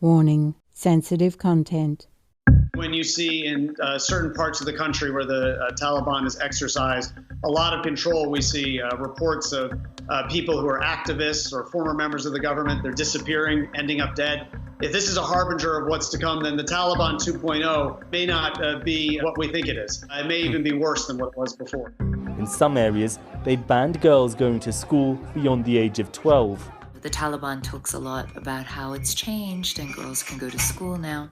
Warning: sensitive content. When you see in certain parts of the country where the Taliban has exercised a lot of control, we see reports of people who are activists or former members of the government. They're disappearing, ending up dead. If this is a harbinger of what's to come, then the Taliban 2.0 may not be what we think it is. It may even be worse than what it was before. In some areas, they banned girls going to school beyond the age of 12. The Taliban talks a lot about how it's changed and girls can go to school now.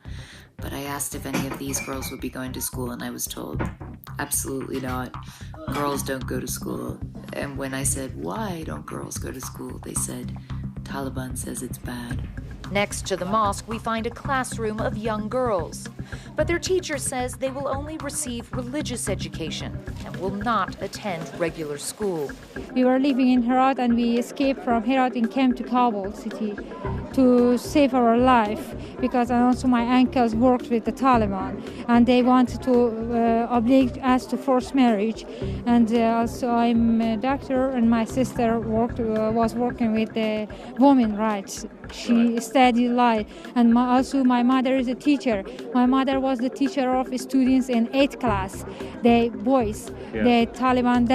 But I asked if any of these girls would be going to school, and I was told, absolutely not. Girls don't go to school. And when I said, why don't girls go to school? They said, Taliban says it's bad. Next to the mosque, we find a classroom of young girls. But their teacher says they will only receive religious education and will not attend regular school. We were living in Herat and we escaped from Herat and came to Kabul city to save our life because also my uncles worked with the Taliban and they wanted to oblige us to forced marriage. And also I'm a doctor and my sister was working with the women's rights. She studied law, and also my mother is a teacher. My mother was the teacher of students in 8th class, the boys. Yeah. The Taliban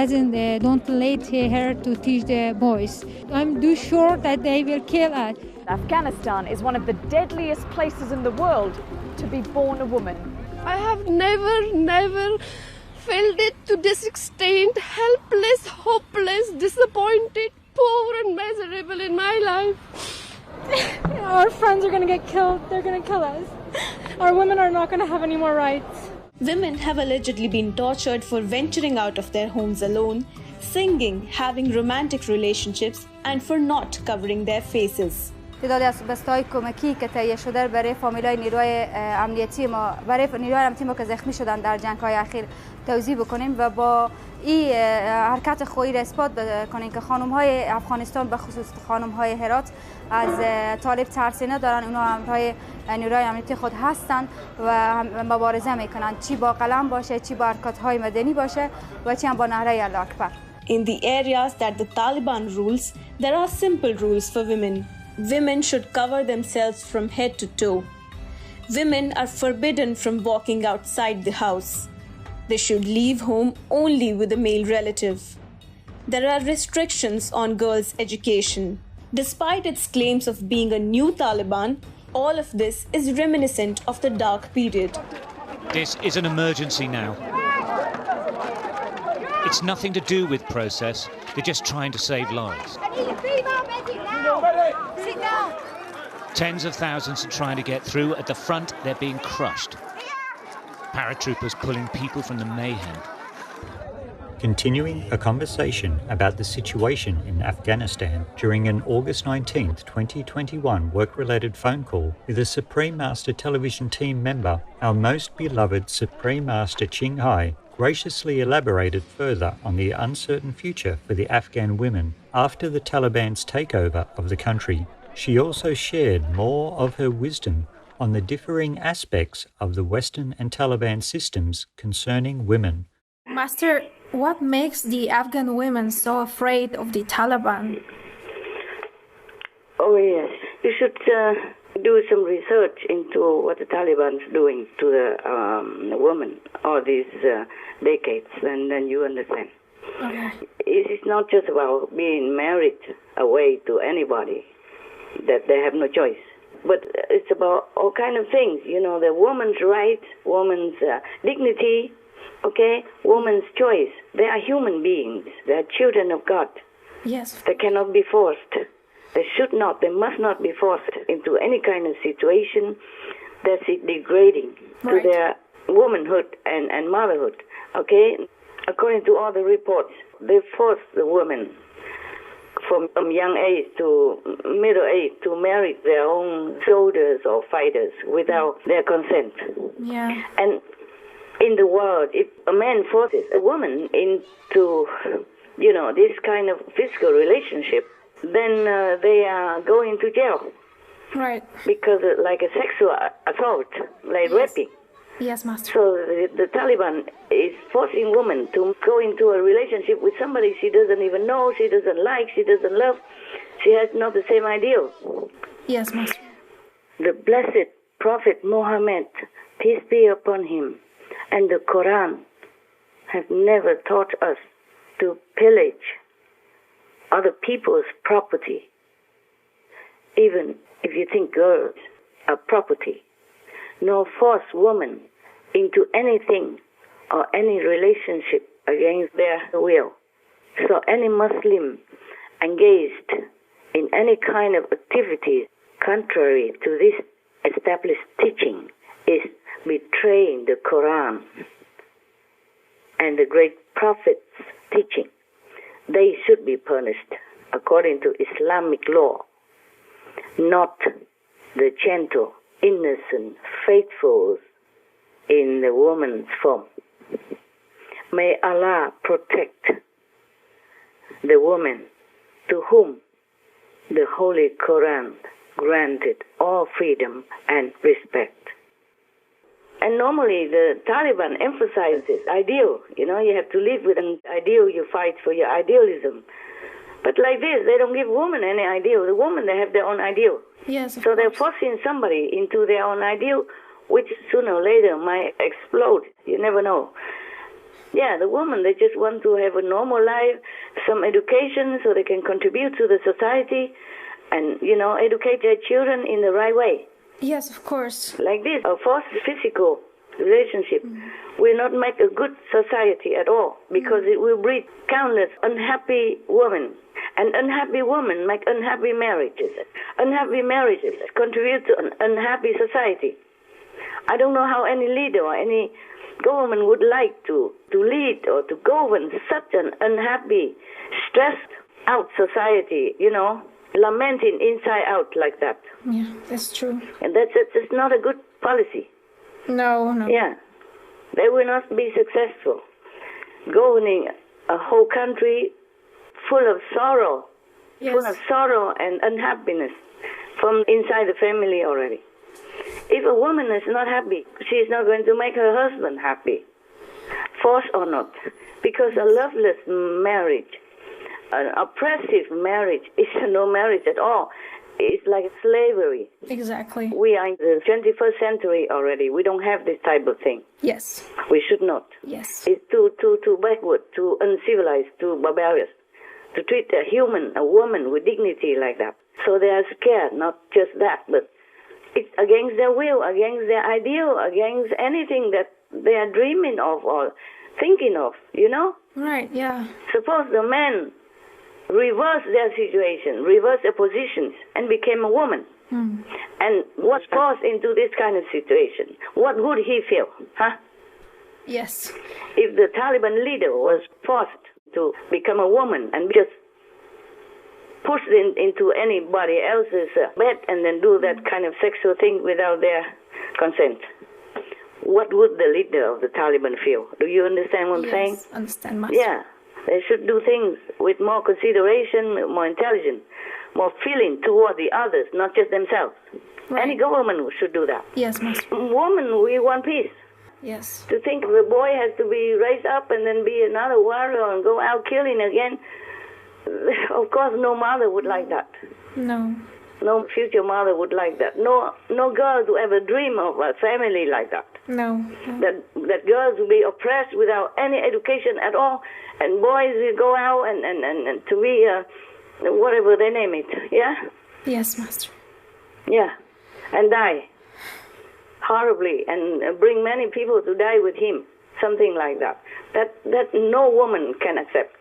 don't let her to teach the boys. I'm too sure that they will kill us. Afghanistan is one of the deadliest places in the world to be born a woman. I have never felt it to this extent, helpless, hopeless, disappointed, poor and miserable in my life. Our friends are going to get killed. They're going to kill us. Our women are not going to have any more rights. Women have allegedly been tortured for venturing out of their homes alone, singing, having romantic relationships, and for not covering their faces. تعدادی از بسته‌های کمکی که تهیه شده برای فامیلای نیروی امنیتی ما که زخمی شدن در جنگ‌های اخیر توضیح بکنیم و با این حرکت خویی را اثبات بکنیم که خانم‌های افغانستان به خصوص خانم‌های هرات از طالب ترسی ندارن. اونا همراه نیروی امنیتی خود هستند و مبارزه میکنن، چی با قلم باشه، چی با حرکت‌های مدنی باشه و چی هم با نعره الله اکبر. In the areas that the Taliban rules, there are simple rules for women. Women should cover themselves from head to toe. Women are forbidden from walking outside the house. They should leave home only with a male relative. There are restrictions on girls' education. Despite its claims of being a new Taliban, all of this is reminiscent of the dark period. This is an emergency now. It's nothing to do with process. They're just trying to save lives. Tens of thousands are trying to get through. At the front, they're being crushed. Paratroopers pulling people from the mayhem. Continuing a conversation about the situation in Afghanistan during an August 19, 2021 work-related phone call with a Supreme Master television team member, our most beloved Supreme Master Ching Hai graciously elaborated further on the uncertain future for the Afghan women after the Taliban's takeover of the country. She also shared more of her wisdom on the differing aspects of the Western and Taliban systems concerning women. Master, what makes the Afghan women so afraid of the Taliban? Oh yes, you should do some research into what the Taliban's doing to the women all these decades, and then you understand. Okay. It's not just about being married away to anybody, that they have no choice. But it's about all kind of things, you know, the woman's rights, woman's dignity, okay, woman's choice. They are human beings. They are children of God. Yes. They cannot be forced. They should not, they must not be forced into any kind of situation that's degrading to their womanhood and motherhood, okay? According to all the reports, they force the women from young age to middle age to marry their own soldiers or fighters without their consent. Yeah. And in the world, if a man forces a woman into, you know, this kind of physical relationship, then they are going to jail. Right. Because like a sexual assault, like raping. Yes, Master. So the Taliban is forcing women to go into a relationship with somebody she doesn't even know, she doesn't like, she doesn't love. She has not the same ideal. Yes, Master. The blessed Prophet Muhammad, peace be upon him, and the Quran have never taught us to pillage other people's property, even if you think girls are property, nor force women into anything or any relationship against their will. So any Muslim engaged in any kind of activity contrary to this established teaching is betraying the Quran and the great Prophet's teaching. They should be punished according to Islamic law, not the gentle, innocent, faithful in the woman's form. May Allah protect the woman to whom the Holy Quran granted all freedom and respect. And normally the Taliban emphasizes ideal. You know, you have to live with an ideal, you fight for your idealism. But like this, they don't give women any ideal. The women, they have their own ideal. Yes, so they're forcing somebody into their own ideal, which sooner or later might explode. You never know. Yeah, the woman, they just want to have a normal life, some education so they can contribute to the society and, you know, educate their children in the right way. Yes, of course. Like this, a forced physical relationship will not make a good society at all, because it will breed countless unhappy women. And unhappy women make unhappy marriages. Unhappy marriages contribute to an unhappy society. I don't know how any leader or any government would like to lead or to govern such an unhappy, stressed out society, you know, lamenting inside out like that. Yeah, that's true. And that's not a good policy. No. Yeah. They will not be successful. Governing a whole country full of sorrow, full of sorrow and unhappiness from inside the family already. If a woman is not happy, she is not going to make her husband happy, forced or not, because a loveless marriage, an oppressive marriage, is no marriage at all. It's like slavery. Exactly. We are in the 21st century already. We don't have this type of thing. Yes. We should not. Yes. It's too backward, too uncivilized, too barbarous to treat a human, a woman with dignity like that. So they are scared, not just that, but it's against their will, against their ideal, against anything that they are dreaming of or thinking of, you know? Right, yeah. Suppose the man reversed their situation, reversed their positions, and became a woman, and was forced into this kind of situation. What would he feel, huh? Yes. If the Taliban leader was forced to become a woman and just pushed into anybody else's bed and then do that kind of sexual thing without their consent, what would the leader of the Taliban feel? Do you understand what I'm saying? Yes, understand, Master. Yeah. They should do things with more consideration, more intelligence, more feeling toward the others, not just themselves. Right. Any government should do that. Yes, Master. Women, we want peace. Yes. To think the boy has to be raised up and then be another warrior and go out killing again, of course no mother would like that. No. No future mother would like that. No girl would ever dream of a family like that. No. That girls will be oppressed without any education at all, and boys will go out and to be whatever they name it. Yeah. Yes, Master. Yeah, and die horribly and bring many people to die with him. Something like that. That no woman can accept.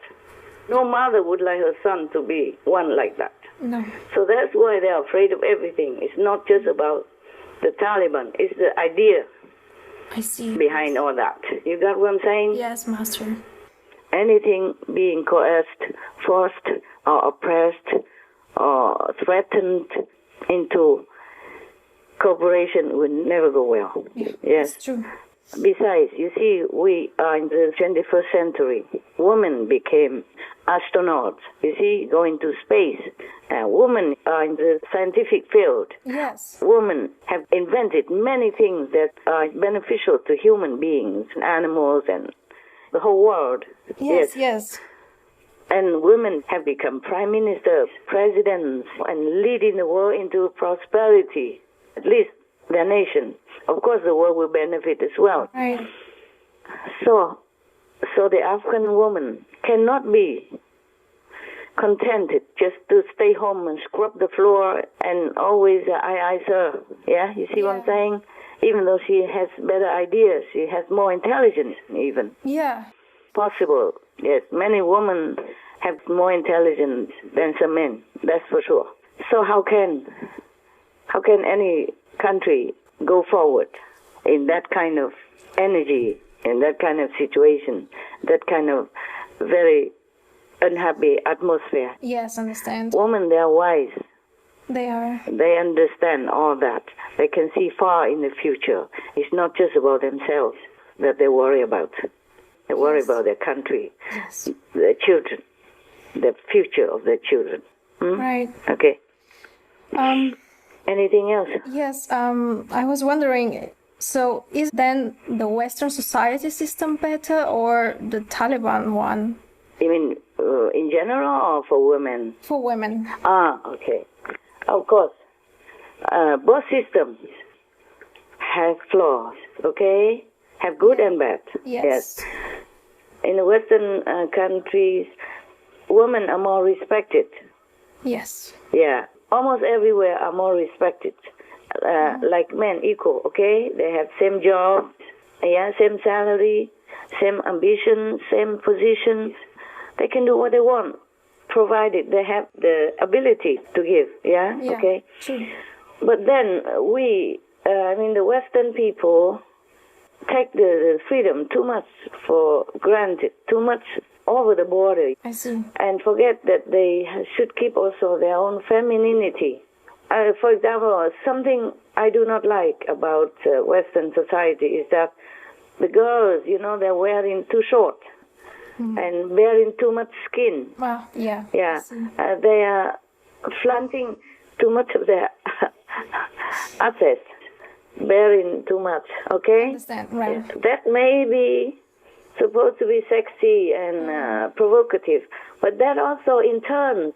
No mother would like her son to be one like that. No. So that's why they're afraid of everything. It's not just about the Taliban. It's the idea behind all that. You got what I'm saying? Yes, Master. Anything being coerced, forced, or oppressed, or threatened into cooperation will never go well. Yeah, yes. That's true. Besides, you see, we are in the 21st century. Women became astronauts, you see, going to space. Women are in the scientific field. Yes. Women have invented many things that are beneficial to human beings, animals, and the whole world. Yes. And women have become prime ministers, presidents, and leading the world into prosperity. at least their nation. Of course, the world will benefit as well. Right. So the Afghan woman cannot be contented just to stay home and scrub the floor and always aye, sir. Yeah, you see what I'm saying? Even though she has better ideas, she has more intelligence even. Yeah. Possible, yes. Many women have more intelligence than some men, that's for sure. So how can any country go forward in that kind of energy, in that kind of situation, that kind of very unhappy atmosphere? Yes, understand. Women, they are wise. They are. They understand all that. They can see far in the future. It's not just about themselves that they worry about. They worry about their country, their children, the future of their children. Right. Okay. Anything else? Yes, I was wondering, so is then the Western society system better or the Taliban one? You mean in general or for women? For women. Okay. Of course. Both systems have flaws, okay? Have good and bad. Yes. In the Western countries, women are more respected. Yes. Yeah. Almost everywhere are more respected. Like men, equal, okay? They have same job, same salary, same ambition, same positions. They can do what they want, provided they have the ability to give, okay? True. But then the Western people take the freedom too much for granted, too much over the border. I see. And forget that they should keep also their own femininity. For example, something I do not like about Western society is that the girls, they're wearing too short and wearing too much skin. Well, yeah. Yeah. They are flaunting too much of their assets, bearing too much, okay? I understand, right. That may be supposed to be sexy and provocative, but that also in turn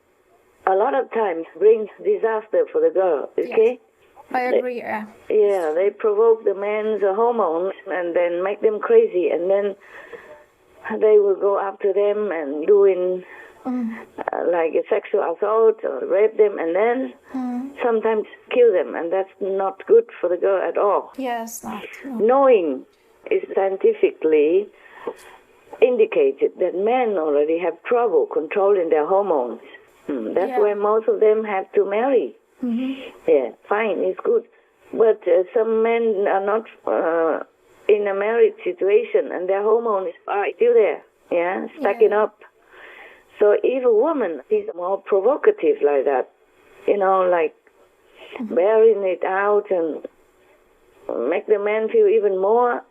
a lot of times brings disaster for the girl, okay? Yes. I agree, yeah. Yeah, they provoke the men's hormones and then make them crazy, and then they will go after them and doing like a sexual assault or rape them, and then sometimes kill them, and that's not good for the girl at all. Yes, not. No. Knowing is scientifically indicated that men already have trouble controlling their hormones. That's why most of them have to marry. Yeah, fine, it's good. But some men are not in a married situation and their hormones are still there, stacking up. So if a woman is more provocative like that, like bearing it out and make the man feel even more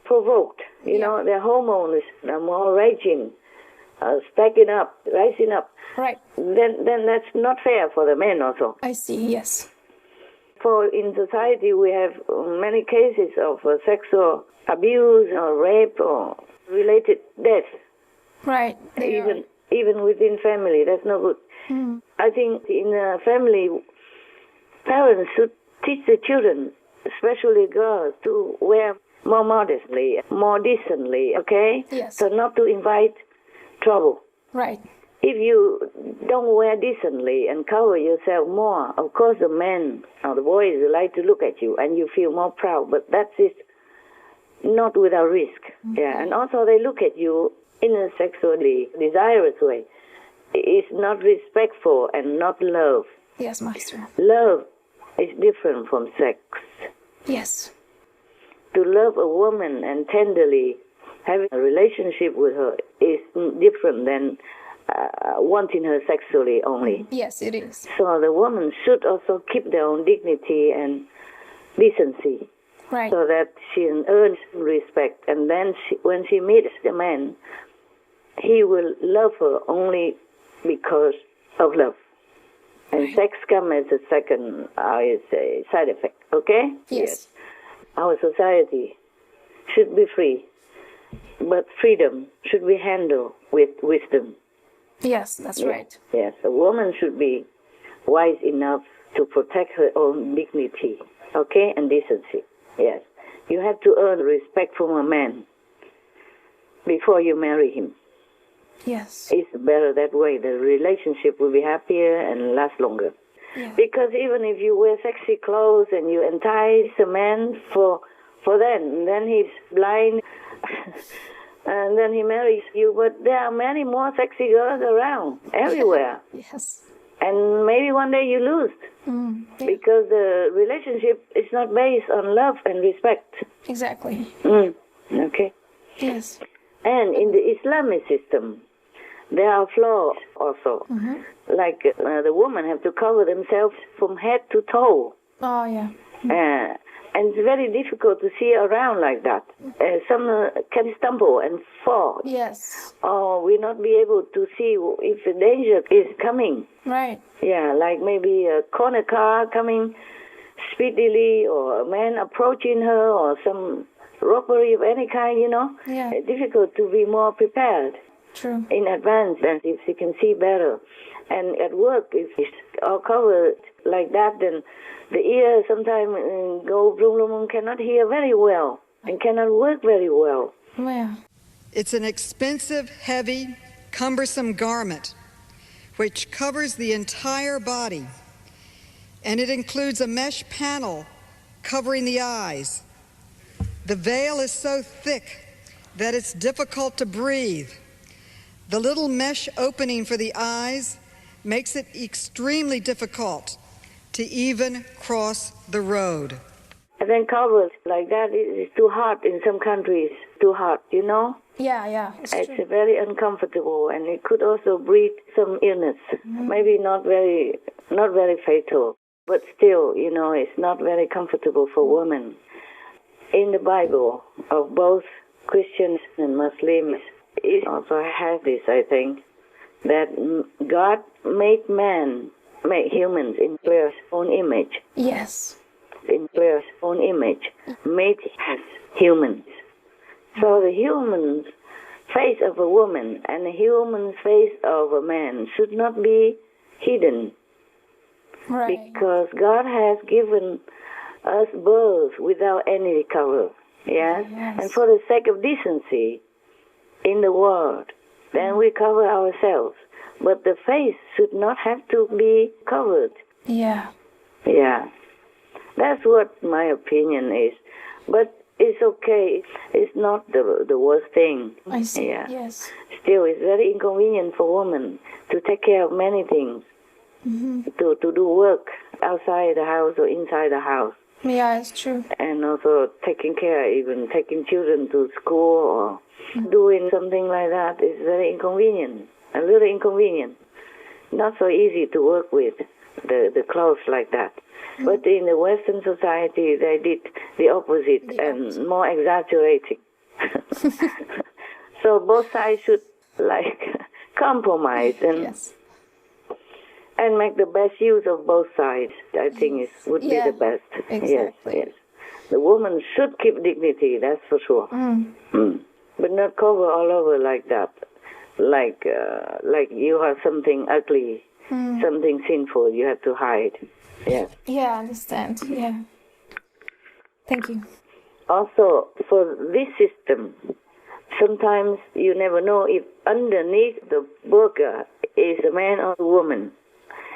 provoked, their hormones are more raging, stacking up, rising up. Right. Then that's not fair for the men also. I see, yes. For in society we have many cases of sexual abuse or rape or related death. Right. Even within family, that's no good. I think in a family, parents should teach the children, especially girls, to wear more modestly, more decently, okay? Yes. So not to invite trouble. Right. If you don't wear decently and cover yourself more, of course the men or the boys like to look at you and you feel more proud, but that's it, not without risk. Yeah, and also they look at you in a sexually desirous way. It's not respectful and not love. Yes, Master. Love is different from sex. Yes. To love a woman and tenderly having a relationship with her is different than wanting her sexually only. Yes, it is. So the woman should also keep their own dignity and decency. Right. So that she earns respect. And then when she meets the man, he will love her only because of love. And sex comes as a second, side effect. Okay? Yes. Our society should be free, but freedom should be handled with wisdom. Yes, that's right. Yes, a woman should be wise enough to protect her own dignity, okay, and decency. Yes. You have to earn respect from a man before you marry him. Yes. It's better that way. The relationship will be happier and last longer. Yeah. Because even if you wear sexy clothes and you entice a man for that, and then he's blind, and then he marries you, but there are many more sexy girls around, everywhere. Yes. And maybe one day you lose, because the relationship is not based on love and respect. Exactly. Okay. Yes. And in the Islamic system, there are flaws also. Like the women have to cover themselves from head to toe. Oh, yeah. And it's very difficult to see around like that. Some can stumble and fall. Yes. Or will not be able to see if the danger is coming. Right. Yeah, like maybe a corner car coming speedily, or a man approaching her, or some robbery of any kind, you know. Yeah. It's difficult to be more prepared. True. In advance, than if she can see better. And at work, if it's all covered like that, then the ear sometimes go bloom, bloom, cannot hear very well and cannot work very well. Yeah. It's an expensive, heavy, cumbersome garment which covers the entire body, and it includes a mesh panel covering the eyes. The veil is so thick that it's difficult to breathe. The little mesh opening for the eyes makes it extremely difficult to even cross the road. And then covered like that, it's too hot in some countries, too hot, you know? Yeah. It's very uncomfortable, and it could also breed some illness. Maybe not very fatal, but still, you know, it's not very comfortable for women. In the Bible of both Christians and Muslims, it also has this, I think, that God made humans in their own image. Yes. In their own image, made as humans. So the human face of a woman and the human face of a man should not be hidden. Right. Because God has given us birth without any cover. Yes? And for the sake of decency in the world, then we cover ourselves. But the face should not have to be covered. Yeah. Yeah. That's what my opinion is. But it's okay. It's not the worst thing. I see. Yeah. Yes. Still, it's very inconvenient for women to take care of many things. To do work outside the house or inside the house. Yeah, it's true. And also taking care, even taking children to school or doing something like that is very inconvenient. A little inconvenient. Not so easy to work with, the clothes like that. But in the Western society, they did the opposite and more exaggerating. So both sides should compromise and make the best use of both sides. I think would be the best. Exactly. Yes. The woman should keep dignity, that's for sure. But not cover all over like that. Like you have something ugly, something sinful you have to hide. Yes. Yeah, I understand. Yeah. Thank you. Also, for this system, sometimes you never know if underneath the burqa is a man or a woman.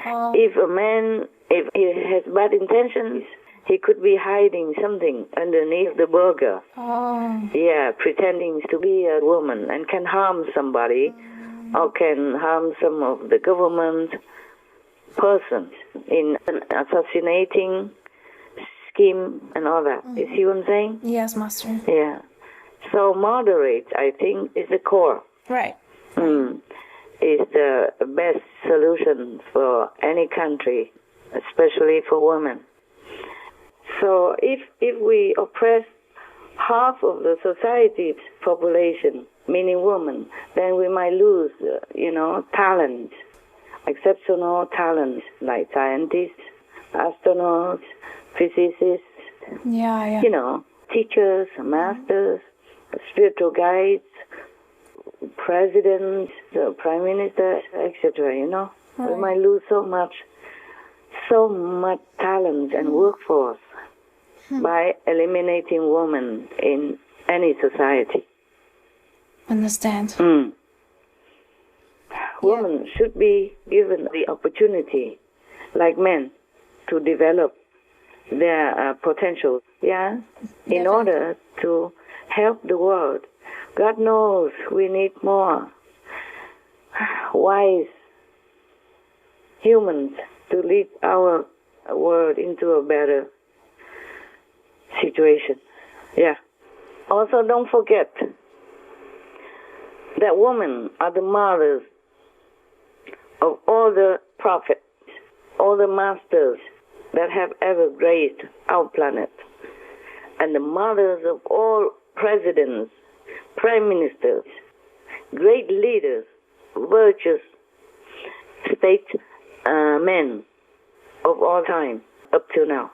If a man, if he has bad intentions, he could be hiding something underneath the burqa. Yeah, pretending to be a woman and can harm somebody or can harm some of the government persons in an assassinating scheme and all that. You see what I'm saying? Yes, Master. Yeah. So moderate, I think, is the core. Right. Is the best solution for any country, especially for women. So if we oppress half of the society's population, meaning women, then we might lose, talent, exceptional talent, like scientists, astronauts, physicists, teachers, masters, spiritual guides, presidents, the prime minister, etc., We might lose so much. so much talent and workforce by eliminating women in any society. Understand. Women should be given the opportunity, like men, to develop their potential, in order to help the world. God knows we need more wise humans to lead our world into a better situation. Also, don't forget that women are the mothers of all the prophets, all the masters that have ever graced our planet, and the mothers of all presidents, prime ministers, great leaders, virtuous statesmen of all time up to now,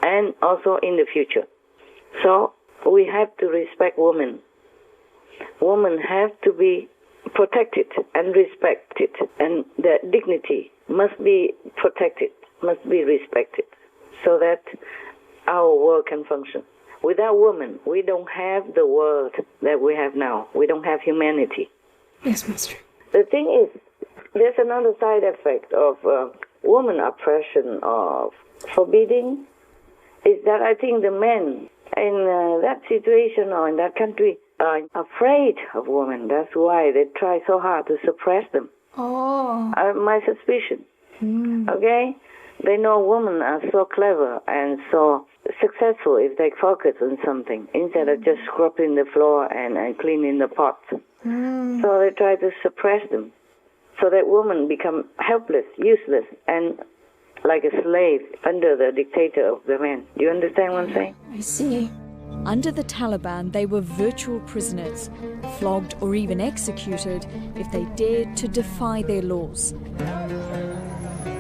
and also in the future. So we have to respect women. Women have to be protected and respected, and their dignity must be protected, must be respected, so that our world can function. Without women, we don't have the world that we have now. We don't have humanity. Yes, Master. The thing is, there's another side effect of woman oppression, of forbidding, is that I think the men in that situation or in that country are afraid of women. That's why they try so hard to suppress them. My suspicion. Okay? They know women are so clever and so successful if they focus on something instead of just scrubbing the floor and cleaning the pots. So they try to suppress them so that women become helpless, useless, and like a slave under the dictator of the man. Do you understand what I'm saying? I see. Under the Taliban, they were virtual prisoners, flogged or even executed if they dared to defy their laws.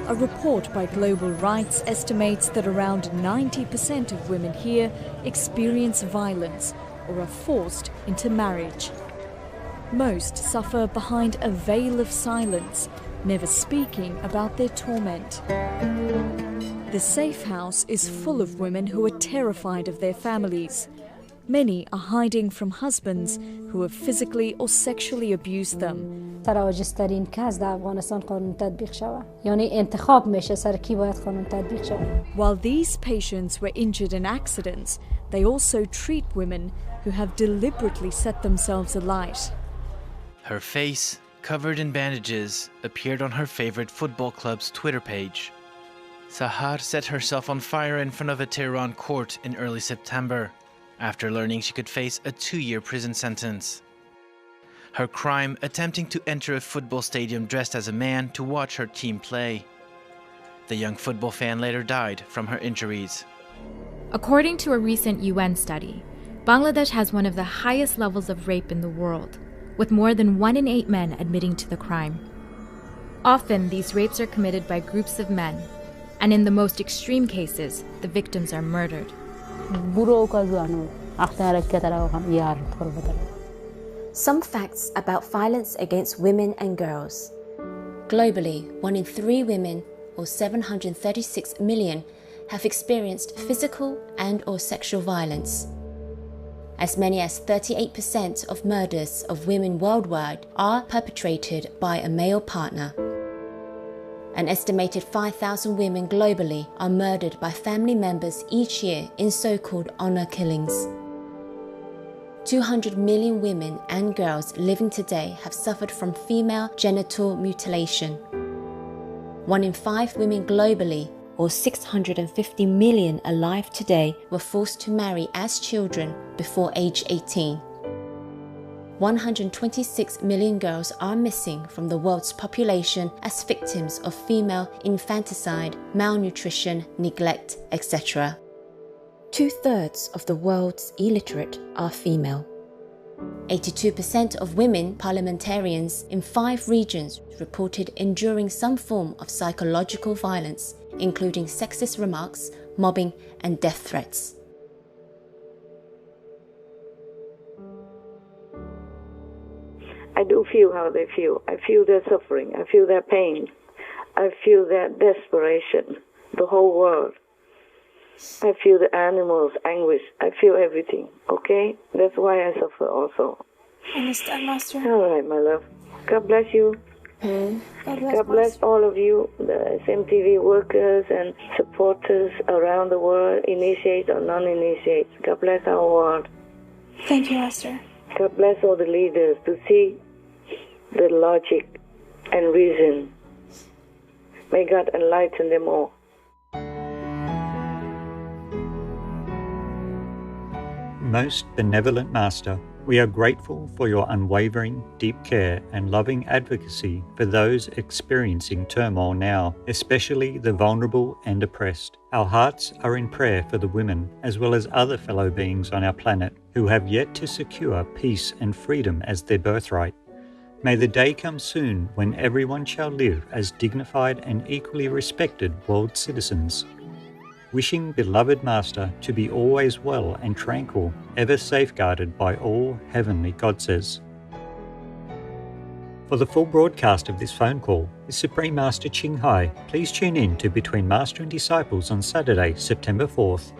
A report by Global Rights estimates that around 90% of women here experience violence or are forced into marriage. Most suffer behind a veil of silence, never speaking about their torment. The safe house is full of women who are terrified of their families. Many are hiding from husbands who have physically or sexually abused them. تراجسترین کس در افغانستان قانون تطبیق شود. یعنی انتخاب میشه سر کی باید قانون تطبیق شود. While these patients were injured in accidents, they also treat women who have deliberately set themselves alight. Her face, covered in bandages, appeared on her favorite football club's Twitter page. Sahar set herself on fire in front of a Tehran court in early September, after learning she could face a 2-year prison sentence. Her crime, attempting to enter a football stadium dressed as a man to watch her team play. The young football fan later died from her injuries. According to a recent UN study, Bangladesh has one of the highest levels of rape in the world, with more than 1 in 8 men admitting to the crime. Often, these rapes are committed by groups of men, and in the most extreme cases, the victims are murdered. Some facts about violence against women and girls. Globally, 1 in 3 women, or 736 million, have experienced physical and/or sexual violence. As many as 38% of murders of women worldwide are perpetrated by a male partner. An estimated 5,000 women globally are murdered by family members each year in so-called honor killings. 200 million women and girls living today have suffered from female genital mutilation. 1 in 5 women globally, or 650 million alive today, were forced to marry as children before age 18. 126 million girls are missing from the world's population as victims of female infanticide, malnutrition, neglect, etc. 2/3 of the world's illiterate are female. 82% of women parliamentarians in 5 regions reported enduring some form of psychological violence, including sexist remarks, mobbing, and death threats. I do feel how they feel. I feel their suffering. I feel their pain. I feel their desperation. the whole world. I feel the animals' anguish. I feel everything, okay? That's why I suffer also. I understand, Master. All right, my love. God bless you. God bless all of you, the SMTV workers and supporters around the world, initiates or non-initiates. God bless our world. Thank you, Master. God bless all the leaders to see the logic and reason. May God enlighten them all. Most benevolent Master, we are grateful for your unwavering, deep care and loving advocacy for those experiencing turmoil now, especially the vulnerable and oppressed. Our hearts are in prayer for the women, as well as other fellow beings on our planet who have yet to secure peace and freedom as their birthright. May the day come soon when everyone shall live as dignified and equally respected world citizens. Wishing beloved Master to be always well and tranquil, ever safeguarded by all heavenly goddesses. For the full broadcast of this phone call with Supreme Master Ching Hai, please tune in to Between Master and Disciples on Saturday, September 4th